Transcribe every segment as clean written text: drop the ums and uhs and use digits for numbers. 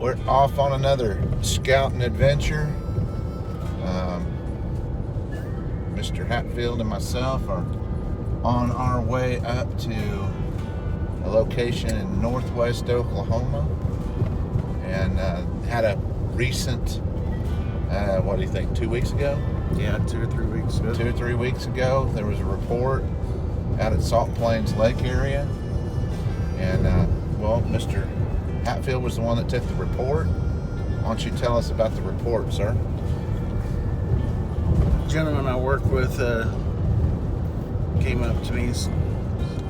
we're off on another scouting adventure. Mr. Hatfield and myself are on our way up to a location in northwest Oklahoma, and had a recent, what do you think, 2 weeks ago? Yeah, 2 or 3 weeks ago. 2 or 3 weeks ago, there was a report out at Salt Plains Lake area, and well, Mr. Hatfield was the one that took the report. Why don't you tell us about the report, sir? The gentleman I work with came up to me and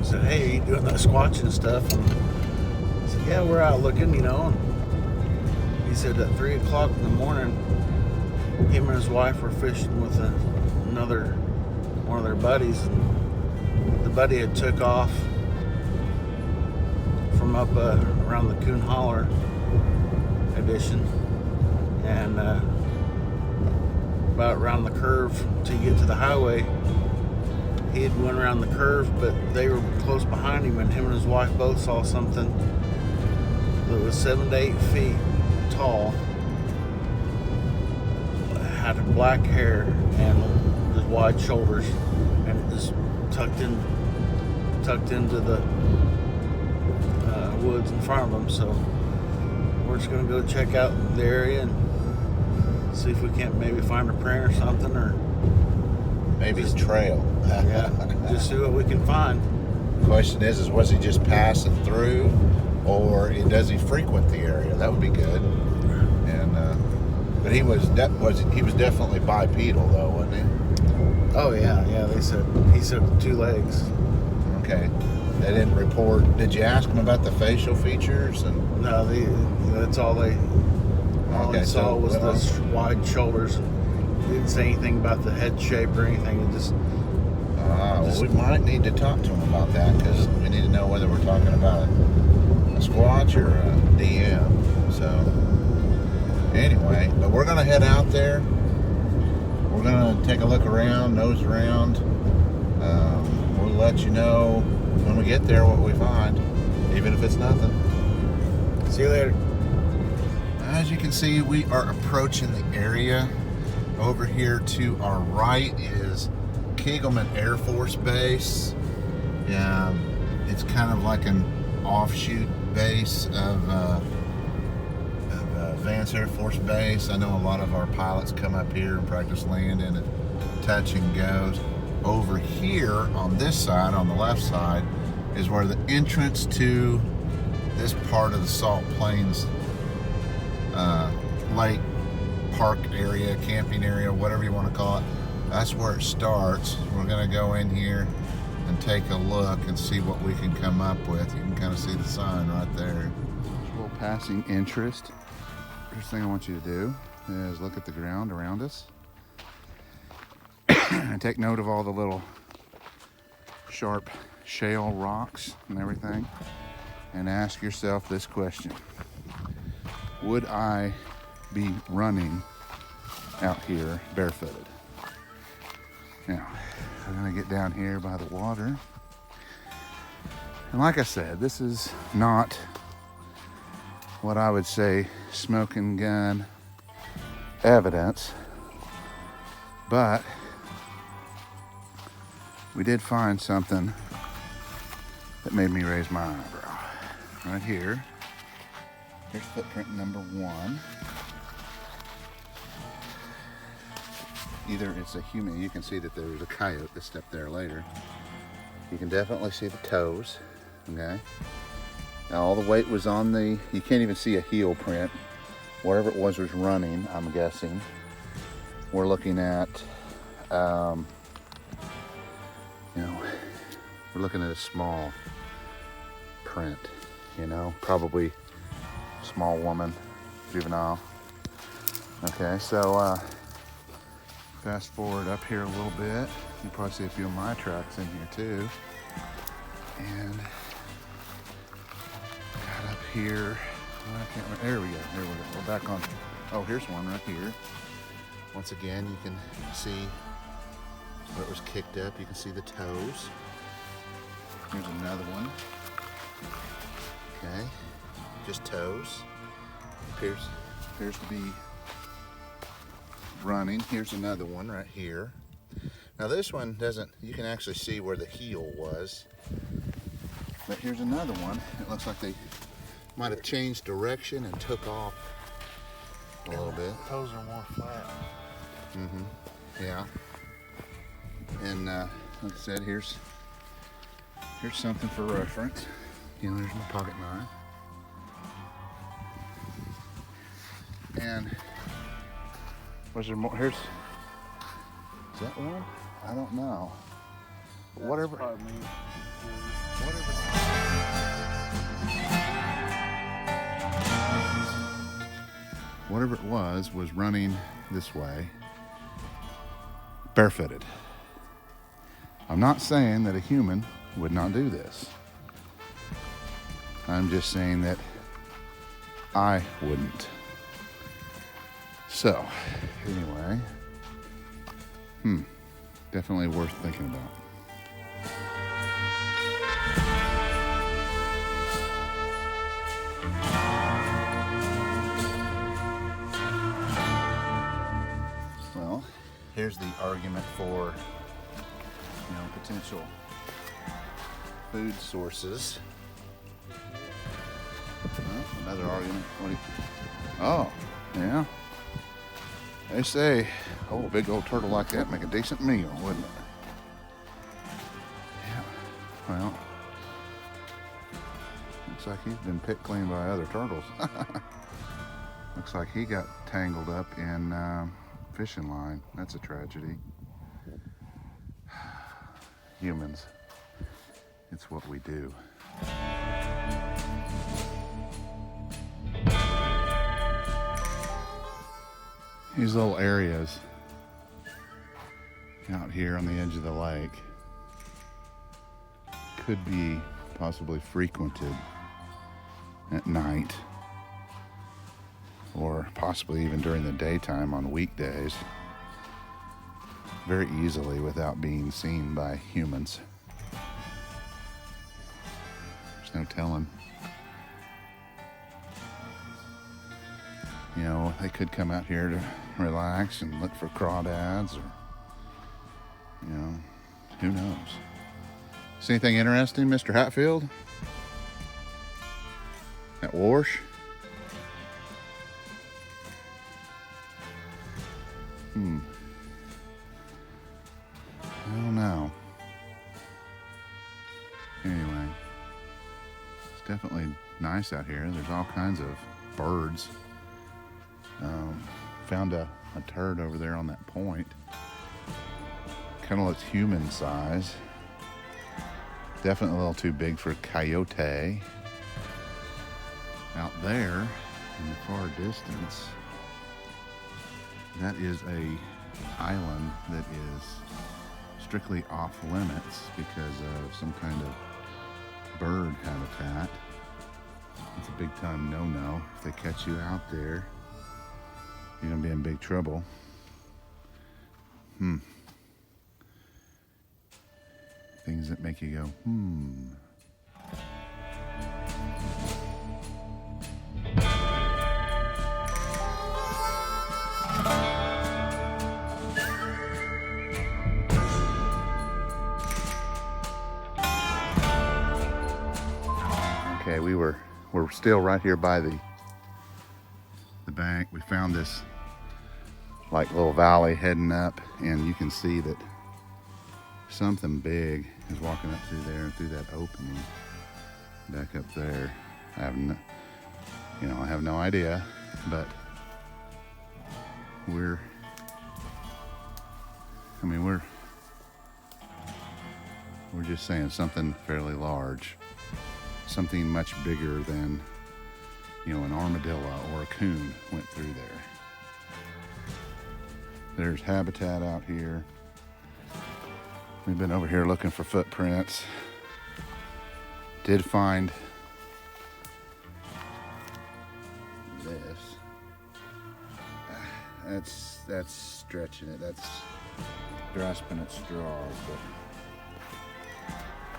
said, "Hey, are you doing that squatching stuff?" And I said, "Yeah, we're out looking, you know." And he said at 3 o'clock in the morning, him and his wife were fishing with one of their buddies, and the buddy had took off from up around the Coon Holler addition, and about around the curve to get to the highway, he had went around the curve, but they were close behind him, and him and his wife both saw something that was 7 to 8 feet tall, had black hair and just wide shoulders, and it just tucked into the woods in front of them. So we're just gonna go check out the area and see if we can't maybe find a print or something, or Maybe a trail. yeah, just see what we can find. The question is was he just passing through, or does he frequent the area? That would be good. And but he was definitely bipedal though, wasn't he? Oh yeah, he said 2 legs. Okay. They didn't report. Did you ask him about the facial features? And No, that's all they saw was those wide shoulders. They didn't say anything about the head shape or anything. It just well, we might need to talk to him about that, because we need to know whether we're talking about a squatch or a DM. So anyway, but we're gonna head out there. We're gonna take a look around, nose around. We'll let you know when we get there what we find, even if it's nothing. see you later. As you can see, we are approaching the area. Over here to our right is Kegelman Air Force Base. It's kind of like an offshoot base of Vance Air Force Base. I know a lot of our pilots come up here and practice landing and touch and goes. Over here on this side, on the left side, is where the entrance to this part of the Salt Plains Lake park area, camping area, whatever you want to call it. That's where it starts. We're going to go in here and take a look and see what we can come up with. You can kind of see the sign right there. Visual passing interest. First thing I want you to do is look at the ground around us and take note of all the little sharp shale rocks and everything, and ask yourself this question: would I be running out here barefooted? Now, we're gonna get down here by the water, and like I said, this is not what I would say smoking gun evidence, but we did find something that made me raise my eyebrow. Right here, here's footprint number 1. Either it's a human, you can see that there was a coyote that stepped there later. You can definitely see the toes, okay? Now all the weight was on the, you can't even see a heel print. Whatever it was running, I'm guessing. We're looking at, we're looking at a small print, probably small woman, juvenile. Okay, so fast forward up here a little bit. You can probably see a few of my tracks in here too. And got up here, I can't remember, there we go. We're back on, oh, here's one right here. Once again, you can see where it was kicked up. You can see the toes. Here's another one. Okay, just toes. appears to be running. Here's another one right here. Now this one doesn't, you can actually see where the heel was. But here's another one. It looks like they might have changed direction and took off a little bit. Toes are more flat. Yeah. And like I said, here's something for reference. You know, there's my pocket knife. And was there more? Here's, is that one? I don't know. But whatever. Whatever it was running this way, barefooted. I'm not saying that a human would not do this. I'm just saying that I wouldn't. So, anyway, definitely worth thinking about. Well, here's the argument for, you know, potential food sources. Another argument. Oh, yeah. They say, oh, a big old turtle like that make a decent meal, wouldn't it? Yeah. Well, looks like he's been picked clean by other turtles. Looks like he got tangled up in fishing line. That's a tragedy. Humans, it's what we do. These little areas out here on the edge of the lake could be possibly frequented at night, or possibly even during the daytime on weekdays, very easily without being seen by humans. There's no telling. You know, they could come out here to relax and look for crawdads, or, you know, who knows. See anything interesting, Mr. Hatfield? At Warsh? I don't know. Anyway, it's definitely nice out here. There's all kinds of birds. Found a turd over there on that point. Kind of looks human size. Definitely a little too big for a coyote. Out there in the far distance, that is a island that is strictly off limits because of some kind of bird habitat. It's a big time no-no. If they catch you out there, you're gonna be in big trouble. Things that make you go, Okay, we're still right here by the bank. We found this like little valley heading up, and you can see that something big is walking up through there and through that opening back up there. I have no idea, but we're just saying something fairly large, something much bigger than, you know, an armadillo or a coon went through there. There's habitat out here. We've been over here looking for footprints. Did find this. That's stretching it. That's grasping at straws, but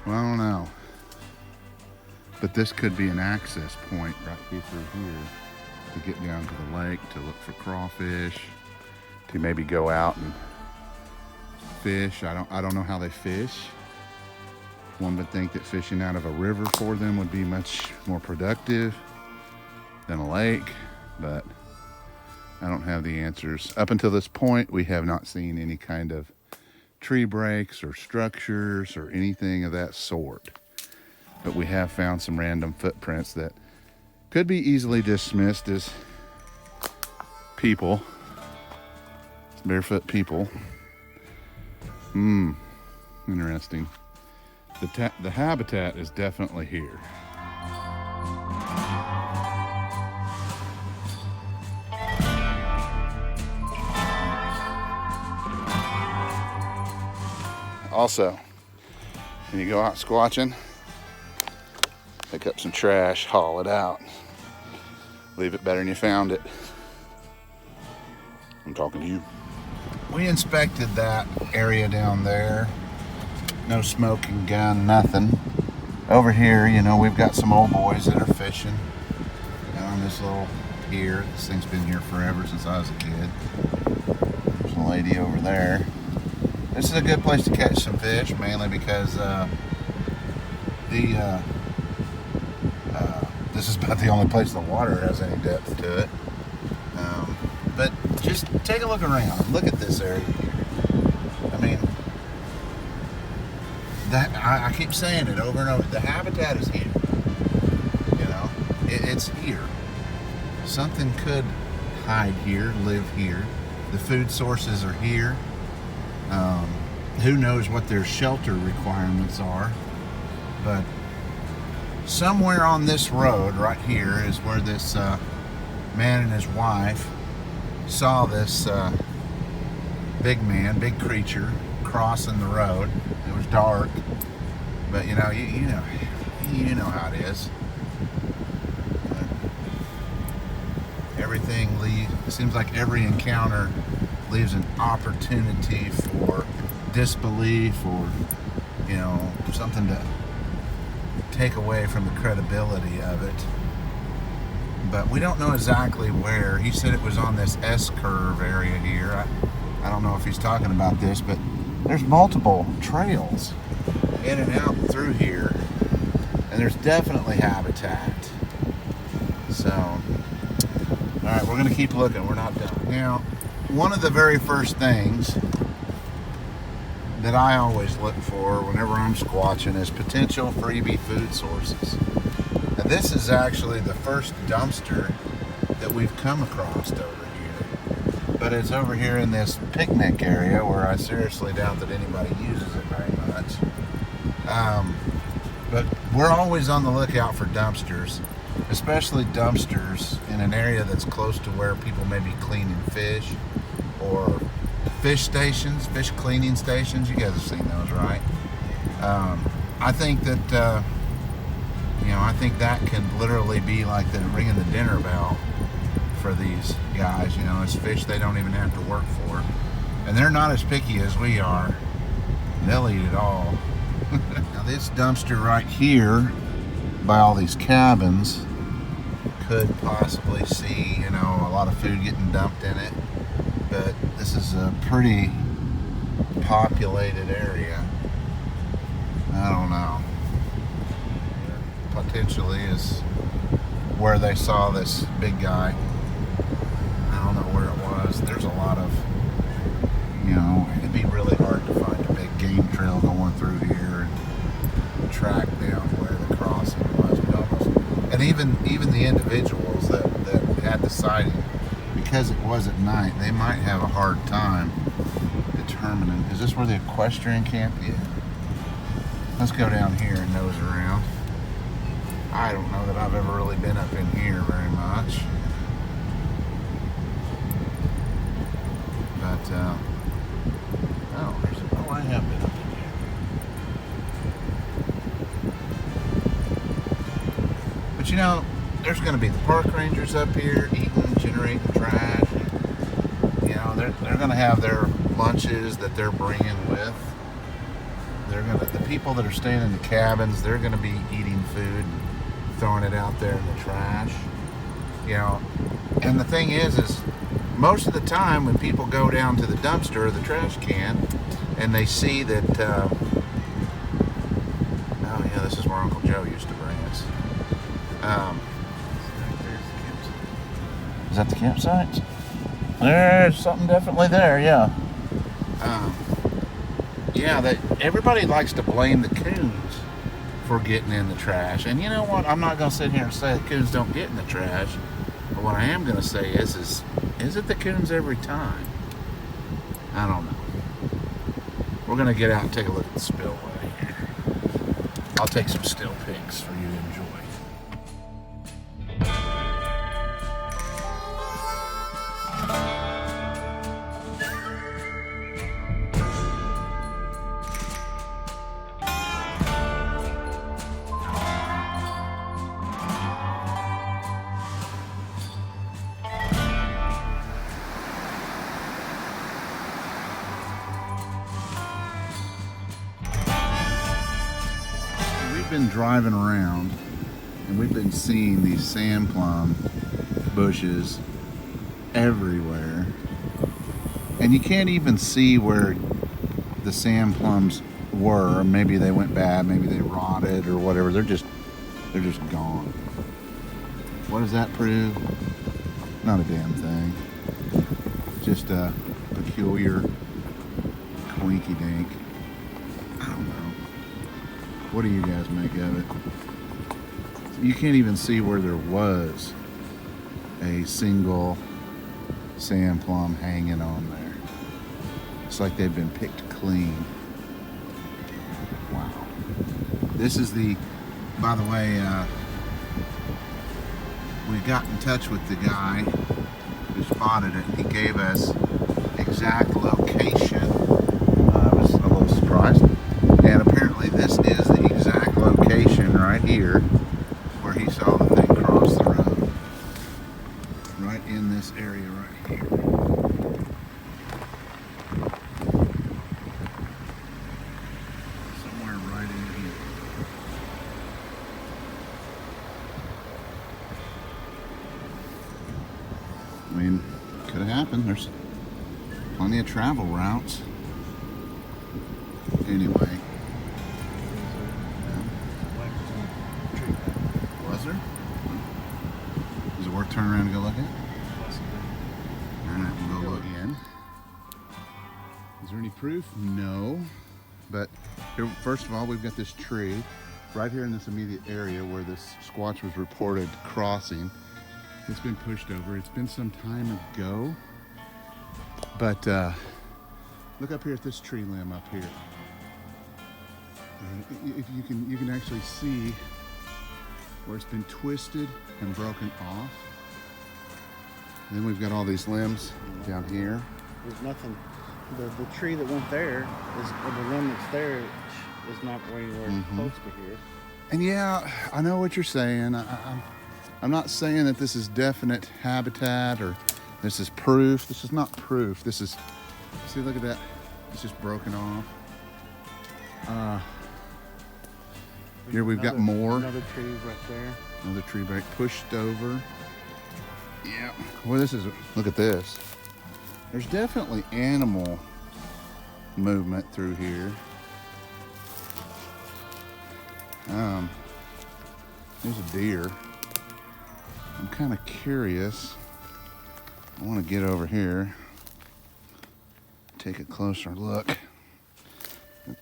well, I don't know. But this could be an access point right here through here. to get down to the lake to look for crawfish, to maybe go out and fish. I don't know how they fish. One would think that fishing out of a river for them would be much more productive than a lake, but I don't have the answers. Up until this point, we have not seen any kind of tree breaks or structures or anything of that sort. But we have found some random footprints that could be easily dismissed as people, barefoot people. Interesting. The habitat is definitely here. Also, when you go out squatching, pick up some trash, haul it out. Leave it better than you found it. I'm talking to you. We inspected that area down there. No smoking gun, nothing. Over here, you know, we've got some old boys that are fishing down this little pier. This thing's been here forever, since I was a kid. There's a lady over there. This is a good place to catch some fish, mainly because this is about the only place the water has any depth to it. But just take a look around. Look at this area here. I mean, I keep saying it over and over. The habitat is here. You know, it's here. Something could hide here, live here. The food sources are here. Who knows what their shelter requirements are, but somewhere on this road right here is where this man and his wife saw this big creature crossing the road. It was dark, but you know how it is. It seems like every encounter leaves an opportunity for disbelief, or you know, something to take away from the credibility of it. But we don't know exactly where. He said it was on this S-curve area here. I don't know if he's talking about this, but there's multiple trails in and out through here, and there's definitely habitat. So, all right, we're gonna keep looking. We're not done. Now, one of the very first things that I always look for whenever I'm squatching is potential freebie food sources. And this is actually the first dumpster that we've come across over here. But it's over here in this picnic area where I seriously doubt that anybody uses it very much. But we're always on the lookout for dumpsters, especially dumpsters in an area that's close to where people may be cleaning fish, or fish stations, fish cleaning stations. You guys have seen those, right? I think that I think that can literally be like the ringing the dinner bell for these guys. You know, it's fish they don't even have to work for, and they're not as picky as we are. They'll eat it all. Now this dumpster right here by all these cabins could possibly see, you know, a lot of food getting dumped in it, but this is a pretty populated area. I don't know. Potentially is where they saw this big guy. I don't know where it was. There's a lot of, you know, it'd be really hard to find a big game trail going through here and track down where the crossing was. And even the individuals that had the sighting, because it was at night, they might have a hard time determining, is this where the equestrian camp is? Let's go down here and nose around. I don't know that I've ever really been up in here very much. But, I have been up in here. But you know, there's going to be the park rangers up here eating, generating trash. You know, they're going to have their lunches that they're bringing with. The people that are staying in the cabins, they're going to be eating food, throwing it out there in the trash. You know, and the thing is most of the time when people go down to the dumpster or the trash can and they see that, oh yeah, this is where Uncle Joe used to bring us. Is that the campsite? There's something definitely there, yeah. Yeah, that everybody likes to blame the coons for getting in the trash. And you know what? I'm not going to sit here and say that coons don't get in the trash. But what I am going to say is it the coons every time? I don't know. We're going to get out and take a look at the spillway here. I'll take some still pics for you to enjoy. Been driving around and we've been seeing these sand plum bushes everywhere, and you can't even see where the sand plums were. Maybe they went bad, maybe they rotted or whatever. They're just gone. What does that prove? Not a damn thing. Just a peculiar quinky dink. I don't know. What do you guys make of it? You can't even see where there was a single sand plum hanging on there. It's like they've been picked clean. Wow. This is the, by the way, we got in touch with the guy who spotted it. He gave us exact location. I was a little surprised. And apparently this is the exact location right here where he saw the thing cross the road. Right in this area right here. Somewhere right in here. I mean, could have happened. There's plenty of travel routes. Anyway. Is it worth turning around and go look at? Alright, we'll go look again. Is there any proof? No. But here, first of all, we've got this tree right here in this immediate area where this squatch was reported crossing. It's been pushed over. It's been some time ago. But look up here at this tree limb up here. If you can actually see where it's been twisted and broken off. And then we've got all these limbs down here. There's nothing. The tree that went there is, or the limb that's there is not anywhere close to here. And yeah, I know what you're saying. I'm not saying that this is definite habitat or this is proof. This is not proof. This is, see, look at that. It's just broken off. Here we've got more. Another tree right there. Another tree right pushed over. Yeah. Well, this is, look at this. There's definitely animal movement through here. There's a deer. I'm kind of curious. I want to get over here, take a closer look at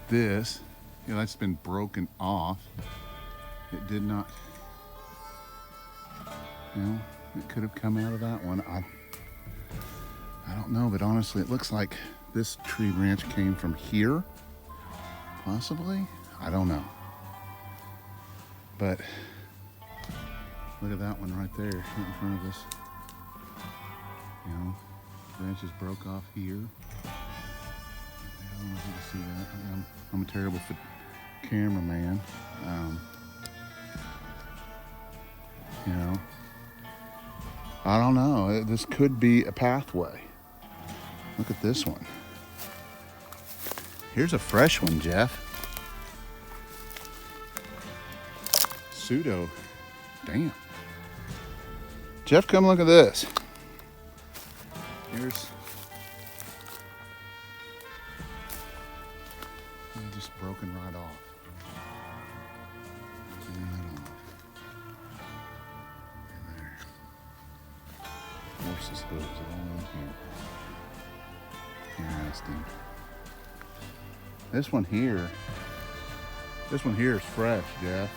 this. You know, that's been broken off. It did not, you know, it could have come out of that one. I don't know, but honestly, it looks like this tree branch came from here, possibly. I don't know. But look at that one right there, right in front of us. You know, branches broke off here. I don't know if you can see that. I'm a terrible cameraman. You know, I don't know. This could be a pathway. Look at this one. Here's a fresh one, Jeff. pseudo. Damn. Jeff, come look at this. Here's just broken right off. Broken right off. And there. Horse's hooves all in here. Interesting. This one here is fresh, Jeff.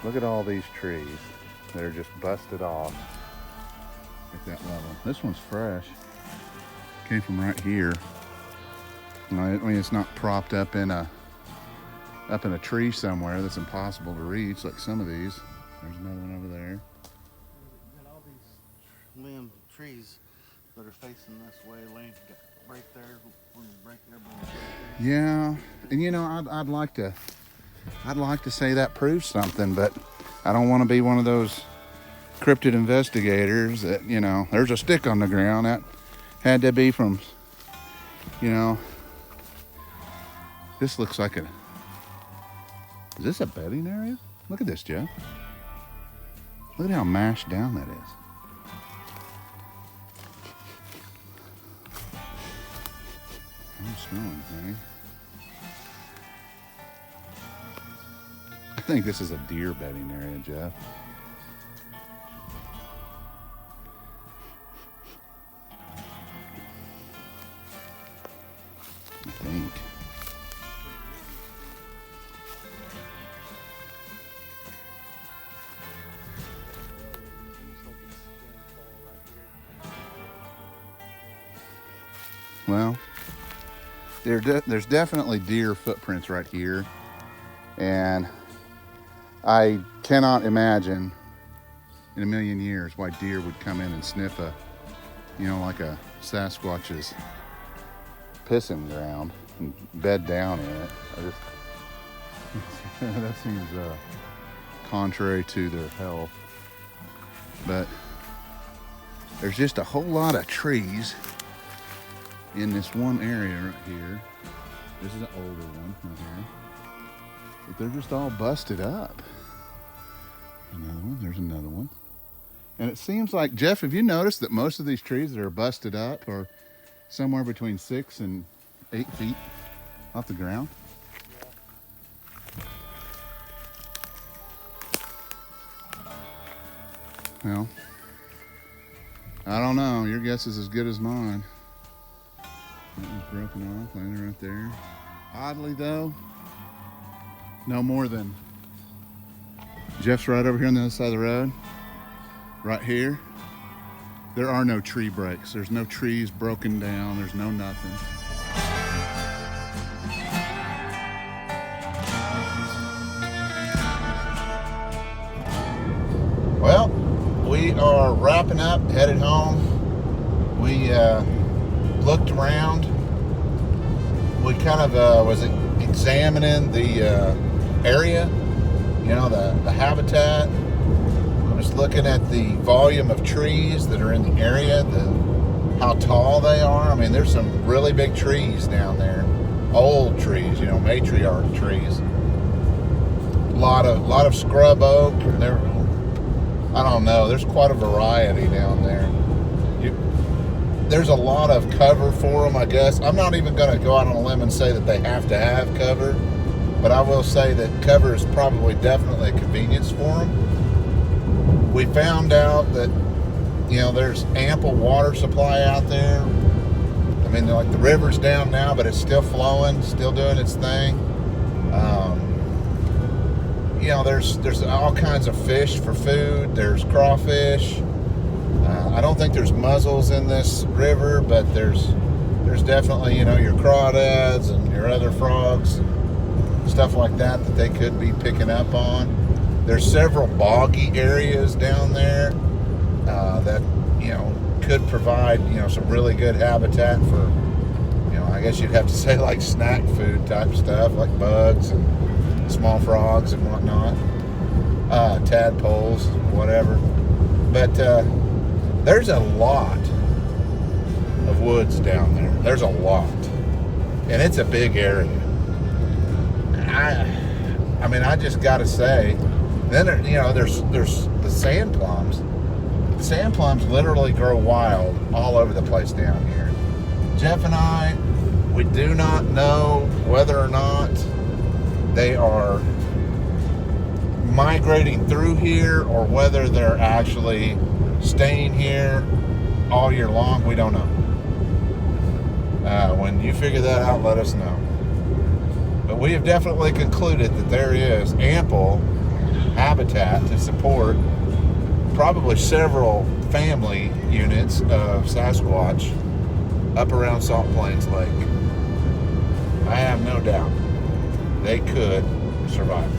Look at all these trees. They're just busted off at that level. This one's fresh. Came from right here. You know, I mean, it's not propped up in a tree somewhere that's impossible to reach, like some of these. There's another one over there. Got all these limb trees that are facing this way, laying right there, when you break there, yeah, and you know, I'd like to say that proves something, but I don't want to be one of those cryptid investigators that, you know, there's a stick on the ground that had to be from, you know, this looks like is this a bedding area? Look at this, Jeff. Look at how mashed down that is. I'm smelling anything. I think this is a deer bedding area, Jeff. I think. Well, there's definitely deer footprints right here, and I cannot imagine in a million years why deer would come in and sniff a, you know, like a Sasquatch's pissing ground and bed down in it. That seems contrary to their health. But there's just a whole lot of trees in this one area right here. This is an older one right here. But they're just all busted up. Another one, there's another one. And it seems like, Jeff, have you noticed that most of these trees that are busted up are somewhere between 6 and 8 feet off the ground? Yeah. Well, I don't know. Your guess is as good as mine. That one's broken off, laying right there. Oddly though, no more than, Jeff's right over here on the other side of the road. Right here, there are no tree breaks. There's no trees broken down. There's no nothing. Well, we are wrapping up, headed home. We looked around. We kind of was examining the area, you know, the habitat. I was looking at the volume of trees that are in the area, how tall they are. I mean, there's some really big trees down there, old trees, you know, matriarch trees. A lot of scrub oak. There, I don't know. There's quite a variety down there. There's a lot of cover for them, I guess. I'm not even going to go out on a limb and say that they have to have cover, but I will say that cover is probably definitely a convenience for them. We found out that, you know, there's ample water supply out there. I mean, like the river's down now, but it's still flowing, still doing its thing. You know, there's all kinds of fish for food. There's crawfish. I don't think there's mussels in this river, but there's definitely, you know, your crawdads and your other frogs and stuff like that they could be picking up on. There's several boggy areas down there that, you know, could provide, you know, some really good habitat for, you know, I guess you'd have to say like snack food type stuff, like bugs and small frogs and whatnot, tadpoles, whatever. But there's a lot of woods down there. There's a lot. And it's a big area. I mean, I just got to say, Then there's the sand plums. Sand plums literally grow wild all over the place down here. Jeff and I, we do not know whether or not they are migrating through here or whether they're actually staying here all year long. We don't know. When you figure that out, let us know. But we have definitely concluded that there is ample habitat to support probably several family units of Sasquatch up around Salt Plains Lake. I have no doubt they could survive.